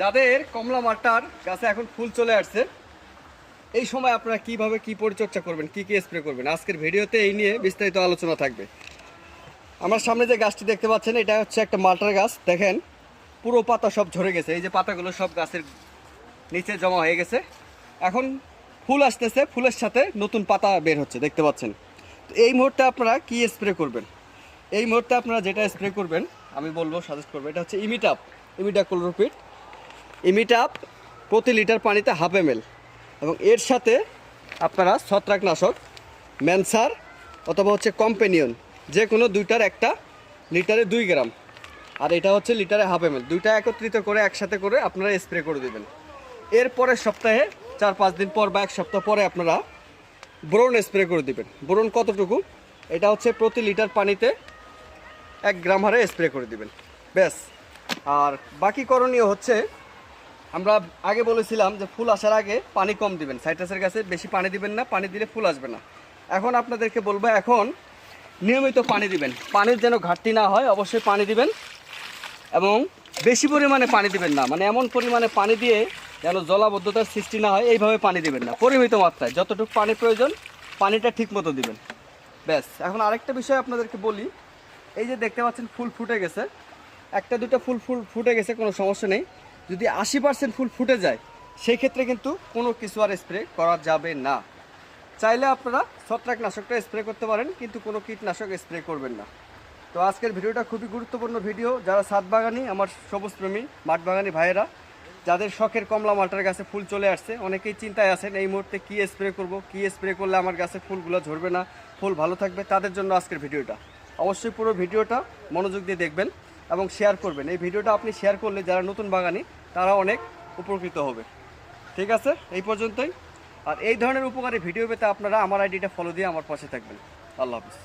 যাদের কমলা মালটার গাছে এখন ফুল চলে আসছে, এই সময় আপনারা কিভাবে কি পরিচর্যা করবেন, কি কি স্প্রে করবেন, আজকের ভিডিওতে এই নিয়ে বিস্তারিত আলোচনা থাকবে। আমার সামনে যে গাছটি দেখতে পাচ্ছেন, এটা হচ্ছে একটা মালটার গাছ। দেখেন পুরো পাতা সব ঝরে গেছে, এই যে পাতাগুলো সব গাছের নিচে জমা হয়ে গেছে। এখন ফুল আসতেছে, ফুলের সাথে নতুন পাতা বের হচ্ছে, দেখতে পাচ্ছেন। তো এই মুহূর্তে আপনারা কি স্প্রে করবেন? এই মুহূর্তে আপনারা যেটা স্প্রে করবেন, আমি বলবো, সাজেস্ট করবো, এটা হচ্ছে ইমিডাক্লোরোপিড। ইমিটাপ প্রতি লিটার পানিতে 1/2 ml, এবং এর সাথে আপনারা ছত্রাকনাশক ম্যানসার অথবা হচ্ছে কম্পেনিয়ন, যে কোনো দুইটার একটা লিটারে 2 গ্রাম, আর এটা হচ্ছে লিটারে 1/2 ml, দুইটা একত্রিত করে একসাথে করে আপনারা স্প্রে করে দেবেন। এর পরের সপ্তাহে 4-5 দিন পর বা 1 সপ্তাহ পরে আপনারা বোরন স্প্রে করে দিবেন। বোরন কতটুকু? এটা হচ্ছে প্রতি লিটার পানিতে 1 গ্রাম হারে স্প্রে করে দিবেন, ব্যাস। আর বাকি করণীয় হচ্ছে, আমরা আগে বলেছিলাম যে ফুল আসার আগে পানি কম দিবেন, সাইট্রাসের গাছে বেশি পানি দিবেন না, পানি দিলে ফুল আসবে না। এখন আপনাদেরকে বলবো, এখন নিয়মিত পানি দিবেন, পানির যেন ঘাটতি না হয়, অবশ্যই পানি দিবেন। এবং বেশি পরিমাণে পানি দিবেন না, মানে এমন পরিমাণে পানি দিয়ে যেন জলাবদ্ধতার সৃষ্টি না হয়, এইভাবে পানি দিবেন না। পরিমিত মাত্রায় যতটুকু পানি প্রয়োজন, পানিটা ঠিক মতো দিবেন, ব্যাস। এখন আরেকটা বিষয় আপনাদেরকে বলি, এই যে দেখতে পাচ্ছেন ফুল ফুটে গেছে, একটা দুটো ফুল ফুটে গেছে, কোনো সমস্যা নেই। যদি 80% ফুল ফুটে যায়, সেই ক্ষেত্রে কিন্তু কোনো কিছু আর স্প্রে করা যাবে না। চাইলে আপনারা ছত্রাকনাশকটা স্প্রে করতে পারেন, কিন্তু কোনো কীটনাশক স্প্রে করবেন না। তো আজকের ভিডিওটা খুবই গুরুত্বপূর্ণ ভিডিও। যারা ছাদ বাগানি, আমার সবুজ প্রেমী মাঠ বাগানি ভাইয়েরা, যাদের শখের কমলা মালটার গাছে ফুল চলে আসছে, অনেকেই চিন্তায় আছেন এই মুহূর্তে কী স্প্রে করব, কী স্প্রে করলে আমার গাছে ফুলগুলো ঝরবে না, ফুল ভালো থাকবে, তাদের জন্য আজকের ভিডিওটা। অবশ্যই পুরো ভিডিওটা মনোযোগ দিয়ে দেখবেন এবং শেয়ার করবেন। এই ভিডিওটা আপনি শেয়ার করলে যারা নতুন বাগানি, তারা অনেক উপকৃত হবে। ঠিক আছে, এই পর্যন্তই। আর এই ধরনের উপকারী ভিডিও পেতে আপনারা আমার আইডিটা ফলো দিয়ে আমার পাশে থাকবেন। আল্লাহ হাফিজ।